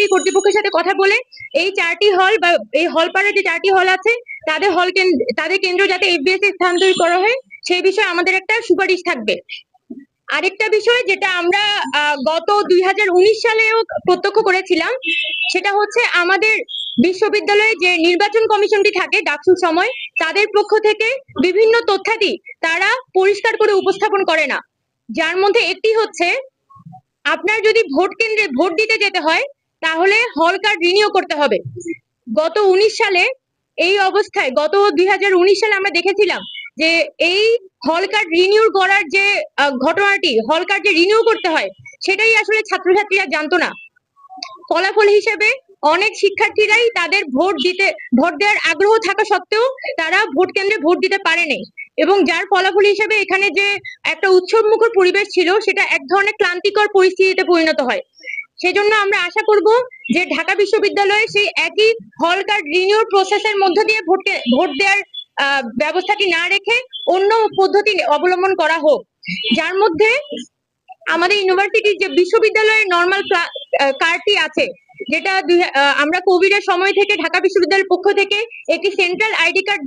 University কর্তৃপক্ষের সাথে কথা বলে এই 4টি হল বা এই হলপাড়ার যে 4টি হল আছে তাদের কেন্দ্র যাতে এফবিএস এ স্থানান্তরিত করা হয় সেই বিষয়ে আমাদের একটা সুপারিশ থাকবে। আরেকটা বিষয় যেটা আমরা গত 2019 সালেও প্রত্যক্ষ করেছিলাম, সেটা হচ্ছে আমাদের বিশ্ববিদ্যালয়ে যে নির্বাচন কমিশনটি থাকে ডাকসুর সময়, তাদের পক্ষ থেকে বিভিন্ন তথ্যাদি তারা পরিষ্কার করে উপস্থাপন করে না। যার মধ্যে একটি হচ্ছে, আপনার যদি ভোট কেন্দ্রে ভোট দিতে যেতে হয় তাহলে হল কার্ড রিনিউ করতে হবে। গত 19 সালে এই অবস্থায়, গত 2019 সালে আমরা দেখেছিলাম যে এই হল কার্ড রিনিউ করার যে ঘটনাটি, হল কার্ড যে রিনিউ করতে হয় সেটাই আসলে ছাত্রছাত্রীরা জানতো না। ফলাফল হিসেবে অনেক শিক্ষার্থীরাই তাদের ভোট দেওয়ার আগ্রহ থাকা সত্ত্বেও তারা ভোট কেন্দ্রে ভোট দিতে পারেনি, এবং যার ফলাফল হিসেবে এখানে যে একটা উৎসবমুখর পরিবেশ ছিল সেটা এক ধরনের ক্লান্তিকর পরিস্থিতিতে পরিণত হয়। সেজন্য আমরা আশা করব যে ঢাকা বিশ্ববিদ্যালয়ে সেই একই হল কার্ড রিনিউর প্রসেসের মধ্য দিয়ে ভোট দেওয়ার ব্যবস্থাটি না রেখে অন্য পদ্ধতি অবলম্বন করা হোক, যার মধ্যে আমাদের ইউনিভার্সিটির যে বিশ্ববিদ্যালয়ের নর্মাল কার্ডটি আছে, যেটা আমরা কোভিড এর সময় থেকে ঢাকা বিশ্ববিদ্যালয়ের পক্ষ থেকে একটি সেন্ট্রাল আইডি কার্ড